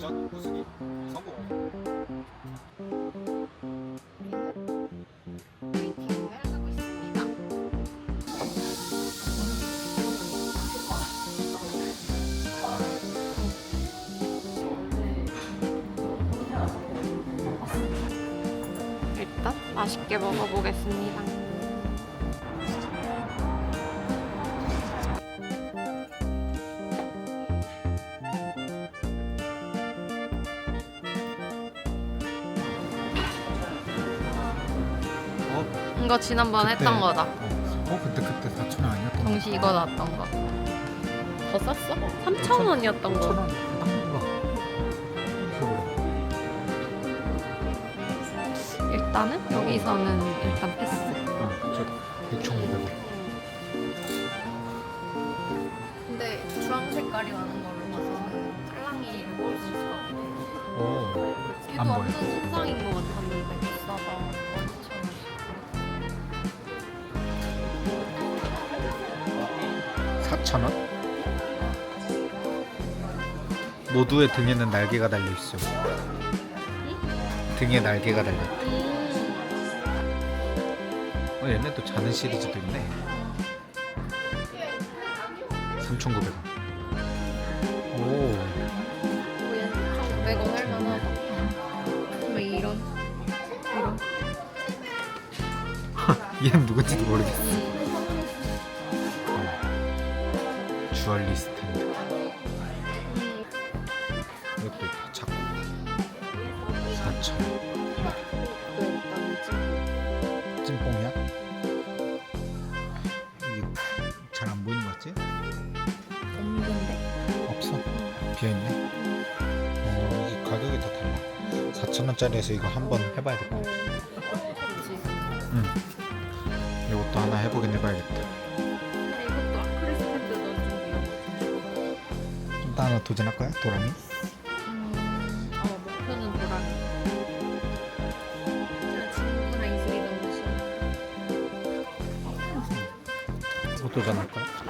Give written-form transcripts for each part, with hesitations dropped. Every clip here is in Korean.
미션 무수기 성공. 웨이팅을 하고 있습니다. 일단 맛있게 먹어보겠습니다. 이거 지난번 그때- 했던 거다. 그때 4,000원 아니었던 거? 정시 이거 나왔던 거. 더 쌌어? 3,000원이었던 거. 5,000원 일단은 여기서는 일단 패스. 저 6,500원. 근데 주황 색깔이 나는 걸로 봐서는 짤랑이를 먹을 수 있을 것 같아. 오, 얘도 안 보여. 완전 신상인 것 같았는데 비싸다. 4,000원? 모두의 등에는 날개가 달려 있어. 등에 날개가 달려. 얘네도 자는 시리즈도 있네. 3,900원. 오, 1,900원 할만하다. 왜 이런? 얘는 누군지도 모르겠어. 주얼리 스탠드. 이것도 있다. 작고 4,000원. 찐뽕이야? 이게 잘 안 보이는 것 같지? 없는데? 없어. 비어있네. 이게 가격이 다 달라. 4,000원짜리에서 이거 한번 해봐야 될 것 같아. 그치. 응. 이것도 하나 해보긴 해봐야겠다. 근데 이것도 아크릴 스탠드 넣은 좀 위험하지. 좀 더 하나 도전할 거야? 도라미? 목표는 도라미. 제가 친구랑 이슬이 너무 싫어. 뭐 도전할 거야? 나?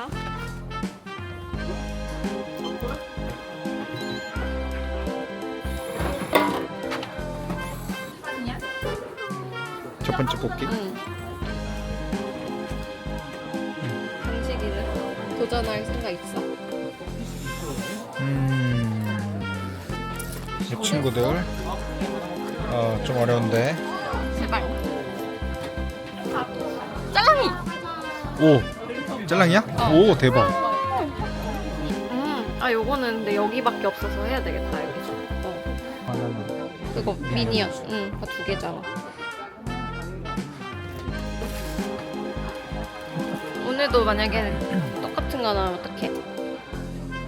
첫 번째 뽑기? 응. 방식이를 도전할 생각 있어? 이 친구들 좀 어려운데. 제발. 짤랑이! 오! 짤랑이야? 어. 오, 대박. 아 요거는 근데 여기밖에 없어서 해야 되겠다 여기서. 하나는 그거 미니언. 응, 그거 두 개잖아. 오늘도 만약에 똑같은 거 나오면 어떡해?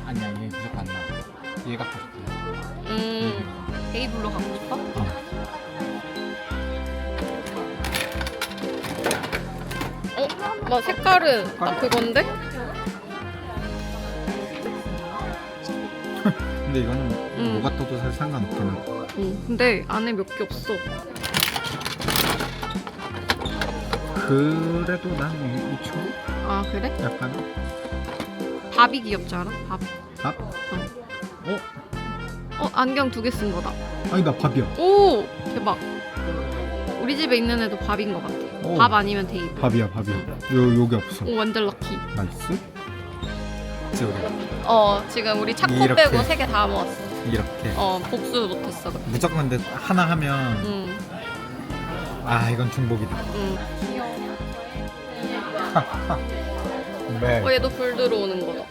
아니야, 얘 무조건 안 나와. 얘가 갖고 싶어. 베이블로 가고 싶어? 뭐 색깔은 그건데? 근데 이거는 뭐가 떠도 사실 상관없긴 해. 근데 안에 몇 개 없어. 그래도 난 이 친구 아 그래? 약간 밥이 귀엽지 않아? 밥. 밥? 안경 두 개 쓴 거다. 아니 나 밥이야. 오 대박. 우리 집에 있는 애도 밥인 것 같아. 오. 밥 아니면 데이브. 밥이야. 여기 없어. 오 완전 럭키. 나이스. 지금 우리 차코 이렇게. 빼고 세 개 다 모았어. 이렇게 복수 못했어. 그때. 무조건 근데 하나 하면 이건 중복이다. 귀여워. 네. 얘도 불 들어오는 거다.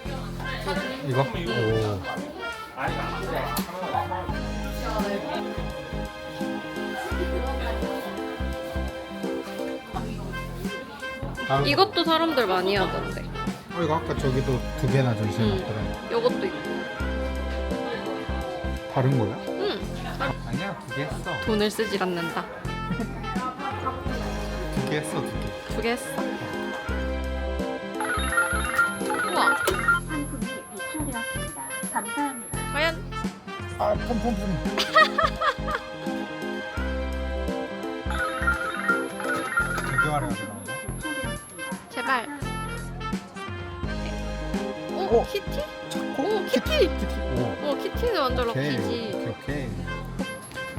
이거? 오. 이것도 사람들 많이 하던데. 이거 아까 저기도 두 개나 전시해놨더라. 이것도 있고. 다른 거야? 응. 아니야, 두 개 했어. 돈을 쓰질 않는다. 두 개 했어, 두 개. 두 개 했어. 우와. 상품이 도착되었습니다. 감사합니다. 과연? pompompom. 구경하러 가서 나온다. 제발. 오 어? 키티? 차코? 오 키티. 오. 키티는 완전 오케이. 럭키지. 오케이.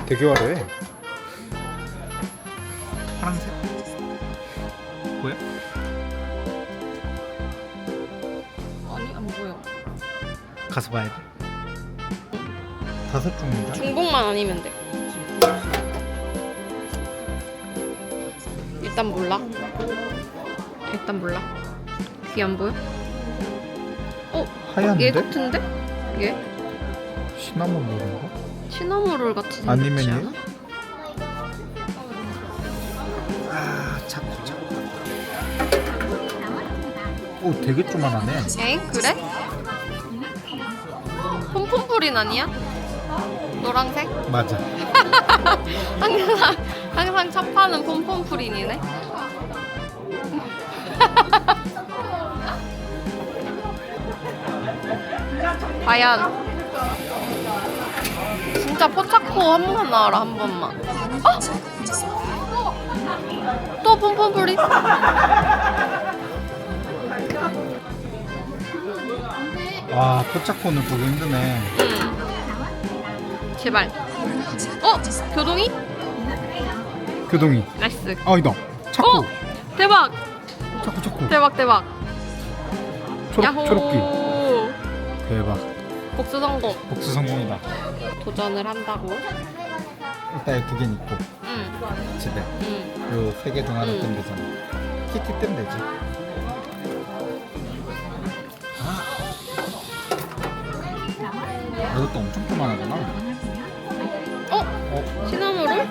되게 화려해. 파란색? 뭐야? 아니 안 보여. 가서 봐야 돼. 5종인가? 중복만 아니면 돼. 일단 몰라. 귀 안 보여? 하얀데? 얘 같은데? 얘? 시나몬 롤인가? 시나모롤 같이 생겼지 아니면 얘? 않아? 아, 차코. 오, 되게 조만하네. 에이 그래? 폼폼풀인 아니야? 노란색? 맞아. 항상 첫 판은 폼폼풀인이네. 과연 진짜 포차코 한 번만 나와라 한 번만. 어? 또 폼폼풀인? 와, 포차코는 보기 힘드네. 제발. 교동이? 교동이. 나이스. 아니다. 차코. 대박. 차코. 대박. 초록기. 대박. 복수 성공. 복수 성공이다. 도전을 한다고. 일단 이 2개는 있고 응. 집에. 응. 요 3개 등 하나 응. 뜨면 되잖아. 키티 뜨면 되지. 이것도 엄청 조만하잖아. 시나모롤?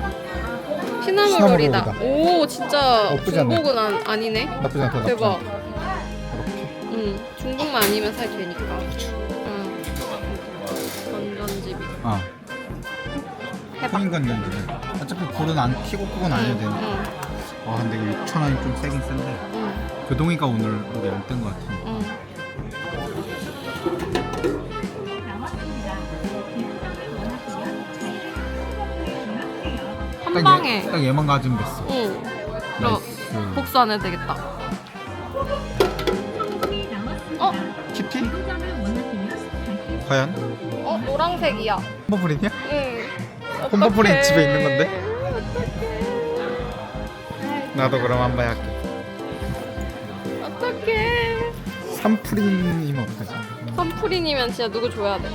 시나모롤이다. 시나모롤이다. 오 진짜 나쁘지 않네. 중복은 아니네. 나쁘지 않다. 대박. 이렇게. 응. 중복만 아니면 사이 되니까. 응. 건전지비. 아. 해봐. 코인 건전지는 어차피 불은 안 켜고 끄고는 안 해도 되니까. 응. 아 근데 이거 6,000원이 좀 세긴 센데 응. 교동이가 오늘 우리 열뜬 것 같아. 응. 한 방에. 딱 얘만 가지면 됐어. 응. 그럼 나이스. 복수 안 해도 되겠다. 키티? 과연? 노란색이야. 홈버블이냐? 응. 홈버블이 어떡해. 집에 있는 건데? 나도 그럼 한 번 할게. 어떡해. 3프린이면 어떡하지? 선프린이면 진짜 누구 줘야 돼?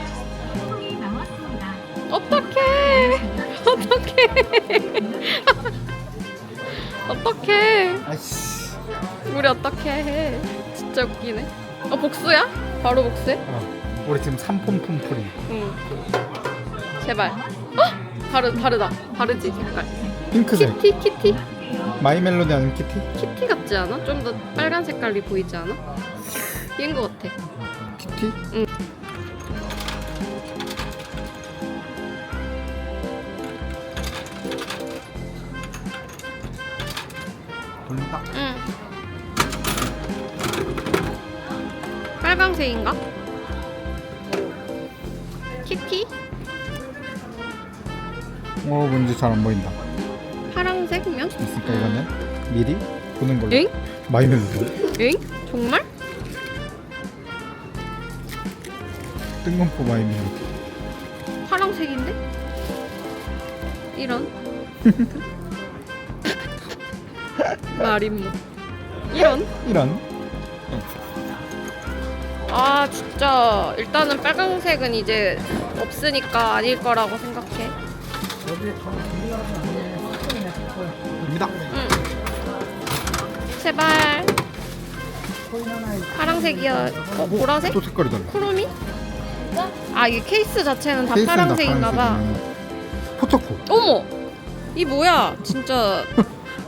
어떡해. 어떡해. 아이씨. 우리 어떡해. 진짜 웃기네. 복수야? 바로 복수해? 우리 지금 3폼 프린. 응. 제발. 다르다. 다르지 색깔. 핑크색. 키티? 마이 멜로디 아니면 키티? 키티 같지 않아? 좀 더 빨간 색깔이 보이지 않아? 얘인 것 같아. 키티? 응. 돌린다. 응. 빨강색인가? 키티? 뭔지 잘 안 보인다. 파랑색면? 있으니까 이거는 미리 보는 걸로. 엥? 마이 멜로디. 엥? 정말? 뜬금포 마이 멜로디. 파랑색인데? 이런. 말임 뭐. 이런. 아 진짜 일단은 빨강색은 이제 없으니까 아닐 거라고 생각해. 입니다. 응. 제발. 파랑색이야. 보라색? 또 색깔이 달라. 크롬이? 아 이게 케이스 자체는 다 케이스는 다 파랑색인가봐. 파란색이네. 포차코. 어머. 이 뭐야? 진짜.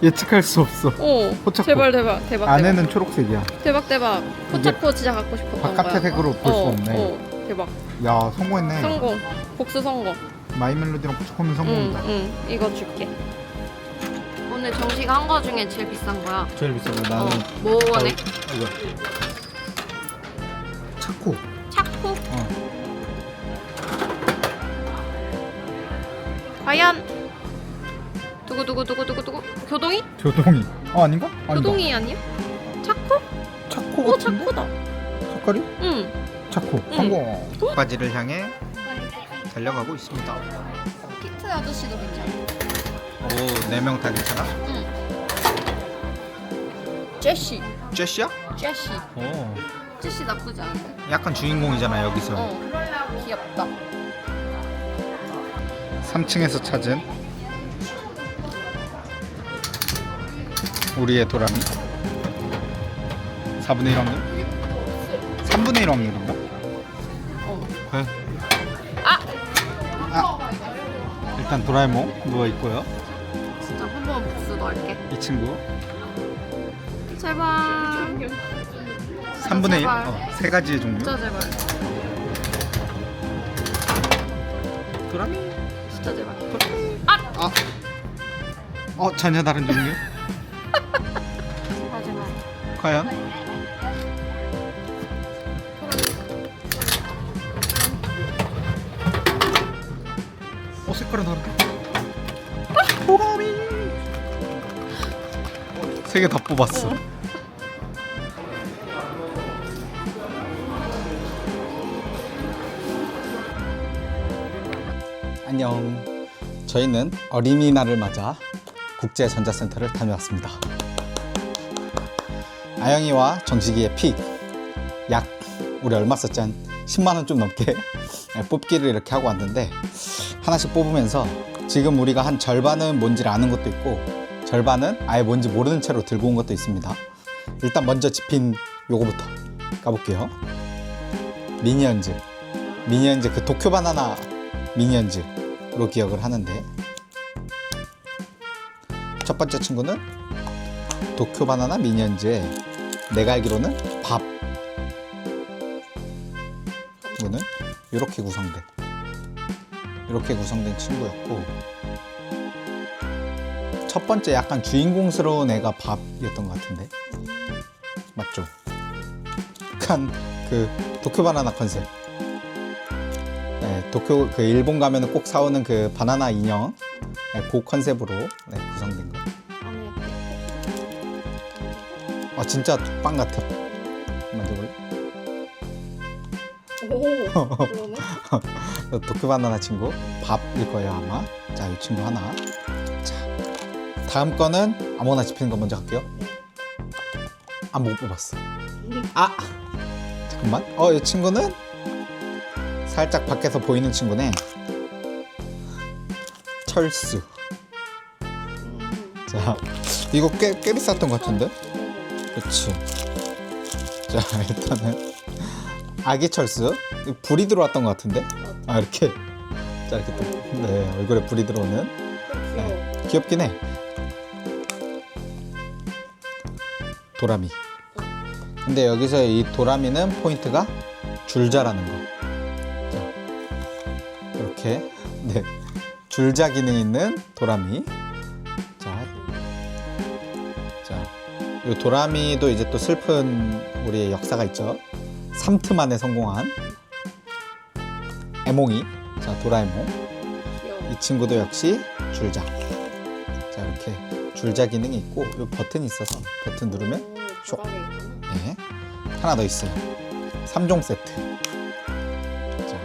예측할 수 없어. 포차코. 제발 대박. 안에는 초록색이야. 대박. 포차코 진짜 갖고 싶었던 거야. 바깥의 색으로 볼 수 없네. 대박. 야, 성공했네. 성공. 복수 성공. 마이 멜로디랑 포차코는 성공이다. 응. 이거 줄게. 오늘 정식 한 거 중에 제일 비싼 거야. 제일 비싼 거 나는 뭐 원해? 이거. 차코. 차코? 어. 과연 두구 교동이? 교동이. 아닌가? 아니다. 교동이 아니야? 차코? 차코 오 같은데? 차코다. 차코 색깔이? 응. 자꾸 성공. 바지를 향해 달려가고 있습니다. 피트 아저씨도 괜찮아. 오, 4명 다 괜찮아? 응. 제시. 제시야? 제시. 오, 제시 나쁘지 않은데? 약간 주인공이잖아 여기서. 귀엽다. 3층에서 찾은 우리의 도라미. 4분의 1 확률? 3분의 1 확률인가? 네. 일단 도라에몽 누워 있고요. 진짜 한 번 복수 넣을게. 이 친구 제발. 3분의 1. 제발. 3가지의 종류. 진짜 제발. 도라미. 진짜 제발. 전혀 다른 종류. 제발 제발. 과연? 색깔은 다르다. 도라미. 3개 다 뽑았어. 안녕. 저희는 어린이날을 맞아 국제전자센터를 다녀왔습니다. 아영이와 정식이의 픽 약 우리 얼마 썼지? 한 10만원 좀 넘게 뽑기를 이렇게 하고 왔는데 하나씩 뽑으면서 지금 우리가 한 절반은 뭔지를 아는 것도 있고 절반은 아예 뭔지 모르는 채로 들고 온 것도 있습니다. 일단 먼저 집힌 요거부터 까볼게요. 미니언즈 그 도쿄 바나나 미니언즈로 기억을 하는데 첫 번째 친구는 도쿄 바나나 미니언즈에 내가 알기로는 밥 친구는 이렇게 구성된 친구였고 첫 번째 약간 주인공스러운 애가 밥이었던 것 같은데 맞죠? 약간 그 도쿄 바나나 컨셉. 네, 도쿄 그 일본 가면은 꼭 사오는 그 바나나 인형 그 컨셉으로 구성된 거. 진짜 빵 같아. 만져볼래? 오, 그러네. 도쿄 바나나 친구 밥일 거예요 아마. 자, 이 친구 하나. 자, 다음 거는 아무거나 집히는 거 먼저 할게요. 못 뽑았어. 잠깐만. 이 친구는 살짝 밖에서 보이는 친구네. 철수. 자, 이거 꽤 비쌌던 것 같은데? 그치. 자, 일단은 아기 철수. 불이 들어왔던 것 같은데? 이렇게. 자, 이렇게 또. 네, 얼굴에 불이 들어오는. 네, 귀엽긴 해. 도라미. 근데 여기서 이 도라미는 포인트가 줄자라는 거. 자, 이렇게. 네. 줄자 기능 있는 도라미. 이 도라미도 이제 또 슬픈 우리의 역사가 있죠. 3트 만에 성공한 에몽이. 자, 도라에몽. 이 친구도 역시 줄자. 자, 이렇게 줄자 기능이 있고 이 버튼이 있어서 버튼 누르면 쇽. 네. 하나 더 있어요. 3종 세트. 자.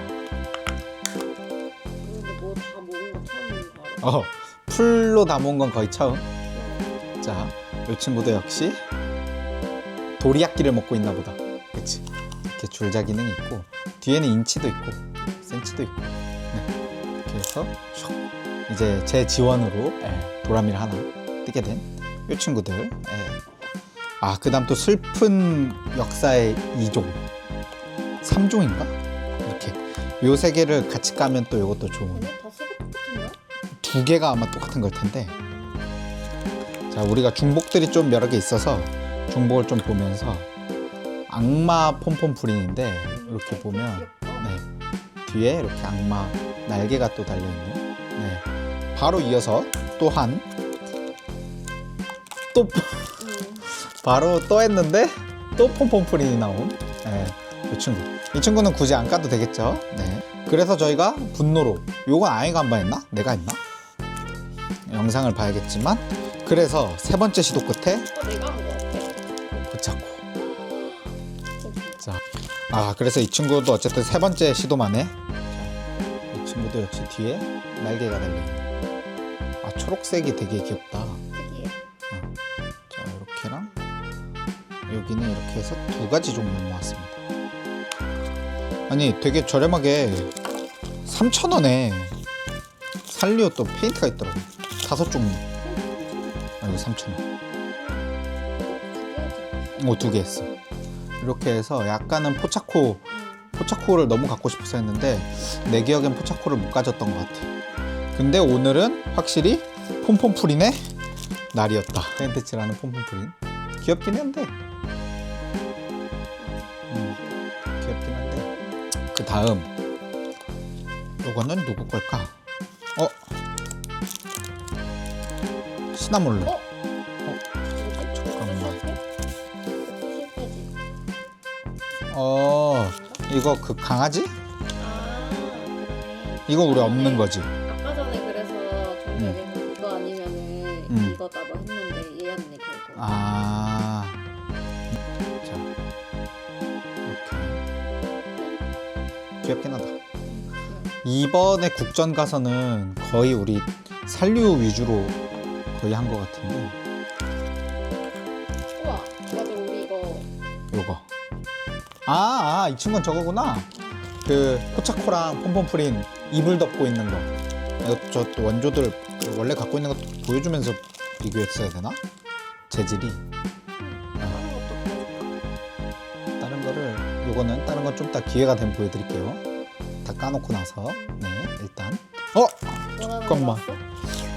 뭐 다 모은 거 처음인가? 풀로 다 모은 건 거의 처음. 자, 이 친구도 역시 도리야끼를 먹고 있나 보다. 그치? 이렇게 줄자 기능이 있고 뒤에는 인치도 있고 센치도 있고. 네. 이렇게 해서 슉. 이제 제 지원으로 도라미를 하나 뜨게 된 이 친구들. 그 다음 또 슬픈 역사의 2종 3종인가? 이렇게 요 3개를 같이 까면 또 이것도 좋은. 다 세 개 똑같은가? 2개가 아마 똑같은 걸 텐데. 자, 우리가 중복들이 좀 여러 개 있어서 중복을 좀 보면서 악마 폼폼 프린인데 이렇게 보면 뒤에 이렇게 악마 날개가 또 달려있는. 바로 이어서 또한 또 바로 또 했는데 또 폼폼 프린이 나온 이 친구. 이 친구는 굳이 안 까도 되겠죠. 그래서 저희가 분노로 요건 아이가 한 번 했나? 내가 했나? 영상을 봐야겠지만 그래서 세 번째 시도 끝에 내가 한 거 같아. 붙잡고. 자, 아, 그래서 이 친구도 어쨌든 세 번째 시도만에 자, 이 친구도 역시 뒤에 날개가 달려있네. 아, 초록색이 되게 귀엽다. 특이해. 자, 이렇게랑 여기는 이렇게 해서 두 가지 종류 모았습니다. 아니, 되게 저렴하게 3,000원에 살리오 또 페인트가 있더라고. 5종류. 아, 이거 3,000원. 오, 2개 했어. 이렇게 해서 약간은 포차코를 너무 갖고 싶어서 했는데 내 기억엔 포차코를 못 가졌던 것 같아. 근데 오늘은 확실히 폼폼프린의 날이었다. 페인트 칠하는 폼폼프린. 귀엽긴 한데. 귀엽긴 한데. 그 다음 요거는 누구 걸까? 시나몰로. 이거 그 강아지? 아, 그러네. 이거 우리 없는 거지. 아까 전에 그래서 종혁에서 이거 아니면은 이거다 뭐 했는데 얘였네 결국. 아, 자, 이렇게 귀엽긴 하다. 이번에 국전 가서는 거의 우리 살리오 위주로 거의 한 것 같은데. 우와, 맞아 우리 이거. 요거. 이 친구는 저거구나. 그 포차코랑 폼폼프린 이불 덮고 있는 거. 이거 저 또 원조들 원래 갖고 있는 거 보여주면서 비교했어야 되나? 재질이. 다른 것도 보여줄까? 다른 거를 요거는 다른 건 좀 이따 기회가 되면 보여드릴게요. 다 까놓고 나서 네 일단 원하는 잠깐만. 거 봤어?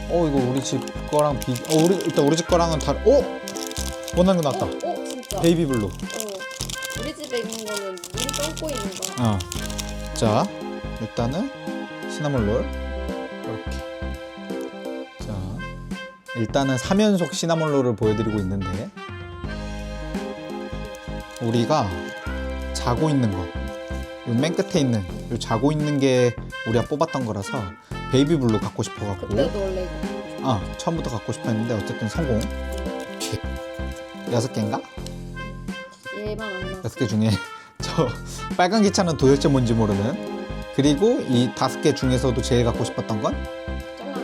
이거 우리 집 거랑 일단 우리 집 거랑은 원하는 거 나왔다. 진짜. 베이비 블루. 우리 집에 있는 거는 물이 떠고 있는 거. 자, 일단은 시나몰롤 이렇게. 자, 일단은 3연속 시나몰롤을 보여드리고 있는데 우리가 자고 있는 거, 요 맨 끝에 있는 요 자고 있는 게 우리가 뽑았던 거라서 베이비 블루 갖고 싶어갖고 그때도 원래 이거. 처음부터 갖고 싶었는데 어쨌든 성공. 6개인가? 얘만 안 나왔어. 6개 중에 저 빨간 기차는 도대체 뭔지 모르는, 그리고 이 5개 중에서도 제일 갖고 싶었던 건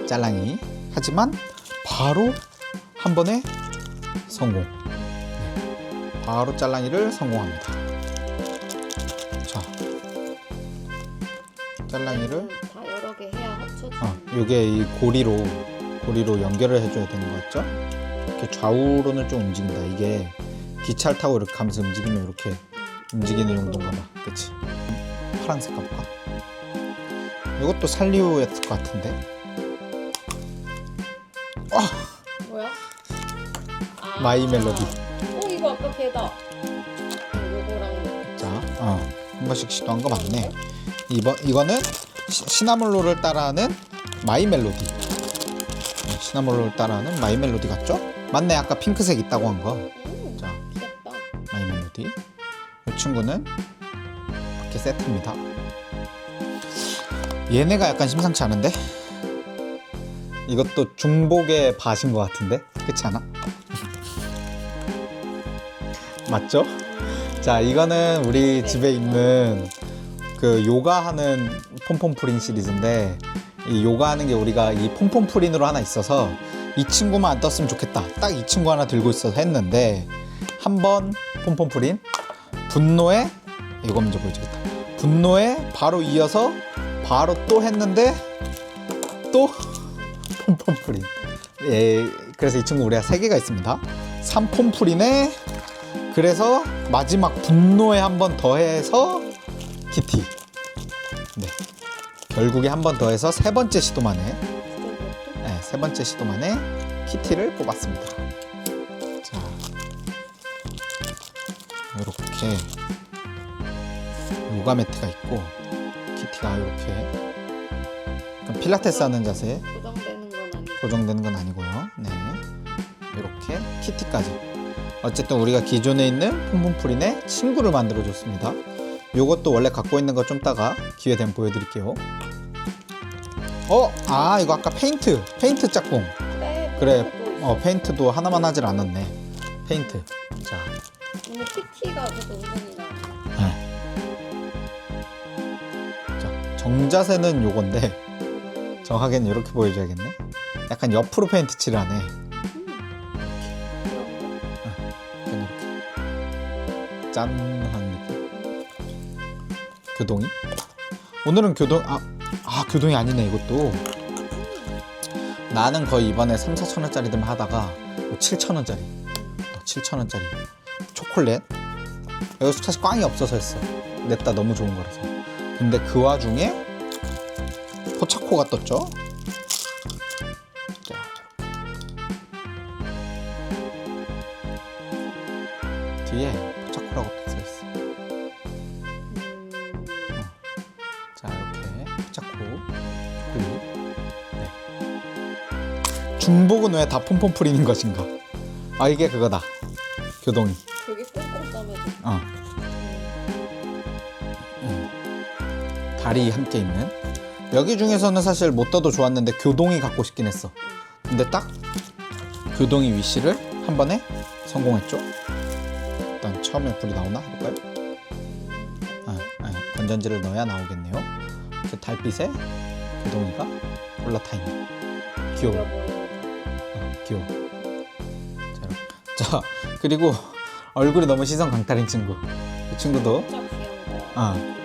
짤랑이. 하지만 바로 한 번에 성공. 네. 바로 짤랑이를 성공합니다. 자, 짤랑이를 다 여러 개 해야 합쳐지. 요게 이 고리로 연결을 해줘야 되는 거 같죠? 이렇게 좌우로는 좀 움직인다. 이게 기차를 타고 이렇게 가면서 움직이면 이렇게 움직이는 용도인가 봐. 그치? 파란색 가볼까? 이것도 살리오였을 것 같은데? 뭐야? 마이 멜로디. 이거 아까 걔다. 요거랑. 자, 한 번씩 시도한 거 맞네. 이거는 시나몰로를 따라하는 마이 멜로디. 시나몰로를 따라하는 마이 멜로디 같죠? 맞네. 아까 핑크색 있다고 한 거. 자, 귀엽다. 마이 멜로디. 이 친구는 이렇게 세트입니다. 얘네가 약간 심상치 않은데? 이것도 중복의 밭인 것 같은데? 그렇지 않아? 맞죠? 자, 이거는 우리 집에 있는 그 요가하는 폼폼프린 시리즈인데, 이 요가하는 게 우리가 이 폼폼프린으로 하나 있어서 이 친구만 안 떴으면 좋겠다. 딱 이 친구 하나 들고 있어서 했는데, 한번 폼폼프린 분노에, 이거 먼저 보여주겠다. 분노에 바로 이어서 바로 또 했는데 또 폼폼프린. 그래서 이 친구 우리가 3개가 있습니다. 3폼프린에, 그래서 마지막 분노에 한 번 더 해서 키티. 네, 결국에 한 번 더 해서 세 번째 시도 만에 키티를 뽑았습니다. 자, 이렇게 요가 매트가 있고 키티가 이렇게 필라테스 하는 자세 고정되는 건 아니고. 고정되는 건 아니고요. 네, 이렇게 키티까지. 어쨌든 우리가 기존에 있는 폼폼프린의 친구를 만들어 줬습니다. 요것도 원래 갖고 있는 거 좀 따가 기회 되면 보여드릴게요. 이거 아까 페인트 짝꿍. 그래, 페인트도 하나만 하질 않았네. 페인트. 자, 오늘 PT가 그래도 은근히 나. 정자세는 요건데 정확하게는 이렇게 보여줘야겠네. 약간 옆으로 페인트 칠하네. 약간 이렇게 짠한 느낌. 교동이? 오늘은 교동 교동이 아니네 이것도. 나는 거의 이번에 3,4천원짜리들만 하다가 7,000원짜리 7,000원짜리 초콜릿. 여기서 사실 꽝이 없어서 했어. 냈다 너무 좋은 거라서. 근데 그 와중에 포차코가 떴죠. 자, 뒤에 포차코라고 또 써있어. 자, 이렇게 포차코 초콜릿. 네. 중복은 왜 다 폼폼 프린인 것인가? 아, 이게 그거다. 교동이. 되게 꽁꽁 싸매져. 달이 함께 있는. 여기 중에서는 사실 못 떠도 좋았는데 교동이 갖고 싶긴 했어. 근데 딱 교동이 위시를 한 번에 성공했죠. 일단 처음에 불이 나오나 해볼까요? 건전지를 넣어야 나오겠네요. 이렇게 달빛에 교동이가 올라타 있는. 귀여워. 귀여워. 자, 그리고 얼굴이 너무 시선 강탈인 친구. 이 친구도 진짜 귀여운 거야.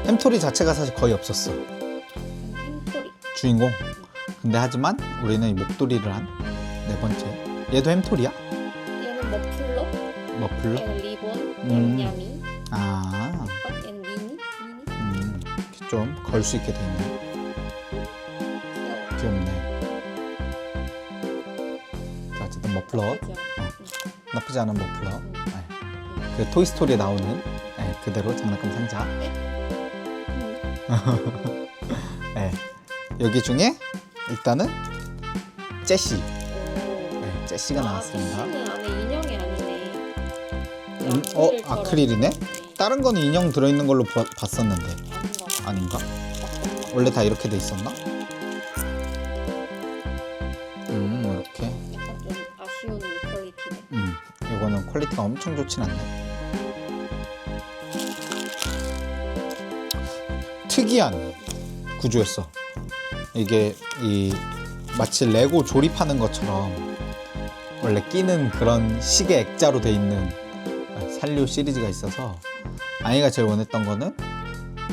햄토리 자체가 사실 거의 없었어. 햄토리. 주인공. 근데 하지만 우리는 이 목도리를 한 네 번째. 얘도 햄토리야? 얘는 머플러. 머플러? 얘는 리본. 얘는 야미. 얘는 미니. 이렇게 좀 걸 수 있게 돼 있네. 귀여워. 귀엽네. 자, 어쨌든 머플러. 그죠? 나쁘지 않은 머플러. 네. 그 토이스토리에 나오는 그대로 장난감 상자. 네. 여기 중에 일단은 제시. 네, 제시가 나왔습니다. 제시는 안에 인형이 아니네. 아크릴이네? 다른 거는 인형 들어있는 걸로 봤었는데 아닌가? 원래 다 이렇게 돼 있었나? 이렇게. 약간 좀 아쉬운 퀄리티네. 이거는 퀄리티가 엄청 좋진 않네. 특이한 구조였어. 이게 마치 레고 조립하는 것처럼 원래 끼는 그런 시계 액자로 돼 있는 산류 시리즈가 있어서 아이가 제일 원했던 거는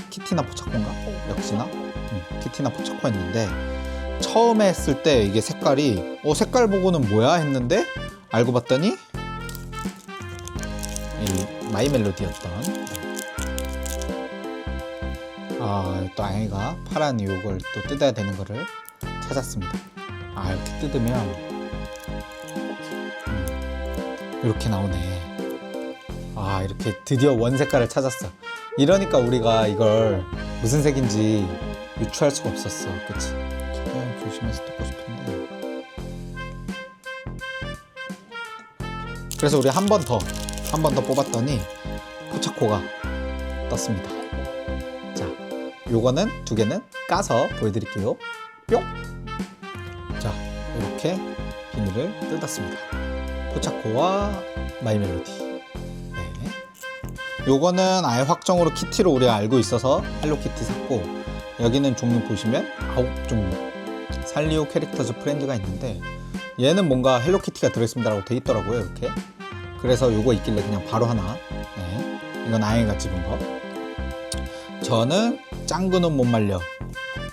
키티나 포차코인가? 역시나 키티나 포차코였는데 처음에 했을 때 이게 색깔이 색깔 보고는 뭐야 했는데 알고 봤더니 이 마이 멜로디였던. 또 아이가 파란 이걸 또 뜯어야 되는 거를 찾았습니다. 이렇게 뜯으면 이렇게 나오네. 이렇게 드디어 원 색깔을 찾았어. 이러니까 우리가 이걸 무슨 색인지 유추할 수가 없었어. 그치? 조심해서 뜯고 싶은데. 그래서 우리 한 번 더 뽑았더니 포차코가 떴습니다. 자, 요거는 두 개는 까서 보여드릴게요. 뿅! 자, 이렇게 비닐을 뜯었습니다. 포차코와 마이멜로디. 네. 요거는 아예 확정으로 키티로 우리가 알고 있어서 헬로키티 샀고, 여기는 종류 보시면 9종류 산리오 캐릭터즈 프렌즈가 있는데, 얘는 뭔가 헬로키티가 들어있습니다라고 돼 있더라고요. 이렇게. 그래서 요거 있길래 그냥 바로 하나. 네. 이건 아이가 집은 거. 저는 짱구는 못 말려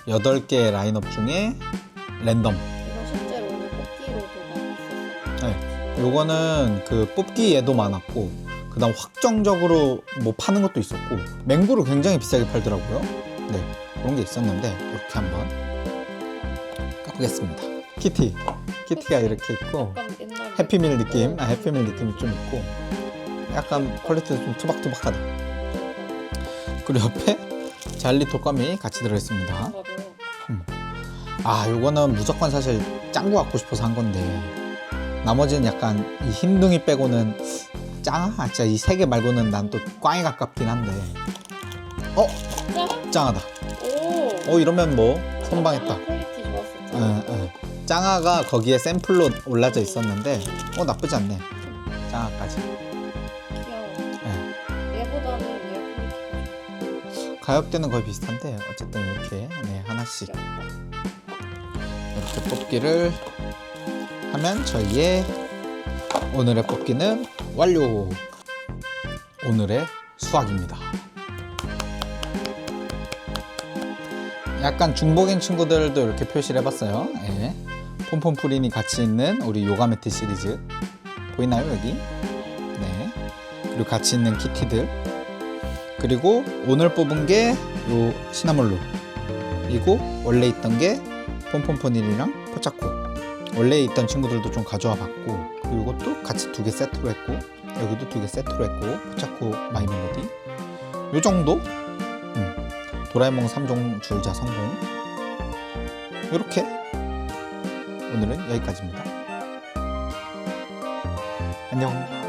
8개의 라인업 중에 랜덤. 이거 실제로 오늘 뽑기로도 많이 있었어요. 네. 요거는 그 뽑기 얘도 많았고, 그 다음 확정적으로 뭐 파는 것도 있었고, 맹구를 굉장히 비싸게 팔더라고요. 네, 그런 게 있었는데 이렇게 한번 까보겠습니다. 키티가 이렇게 있고, 약간 옛날 해피밀 느낌, 해피밀 느낌이 좀 있고, 약간 퀄리티도 좀 투박투박하다. 그리고 옆에 잘리 톡감이 같이 들어있습니다. 요거는 무조건 사실 짱구 갖고 싶어서 한 건데, 나머지는 약간 이 흰둥이 빼고는 짱아? 진짜 이 세 개 말고는 난 또 꽝에 가깝긴 한데. 짱하다. 오. 이러면 뭐 선방했다. 퀄리티 좋았었죠. 짱아가 거기에 샘플로 올라져 있었는데 나쁘지 않네. 짱아까지. 귀여워. 얘보다는 얘 퀄리티가 가격대는 거의 비슷한데 어쨌든 이렇게 하나씩 이렇게 뽑기를 하면 저희의 오늘의 뽑기는 완료. 오늘의 수학입니다. 약간 중복인 친구들도 이렇게 표시를 해봤어요. 예. 폼폼프린이 같이 있는 우리 요가 매트 시리즈 보이나요 여기? 네. 그리고 같이 있는 키티들. 그리고 오늘 뽑은 게 요 시나몰로. 이고 원래 있던 게 폼폼프린이랑 포차코. 원래 있던 친구들도 좀 가져와 봤고, 그리고 이것도 같이 2개 세트로 했고, 여기도 2개 세트로 했고, 포차코 마이 멜로디. 요 정도? 도라에몽 3종 줄자 성공. 요렇게 오늘은 여기까지입니다. 안녕.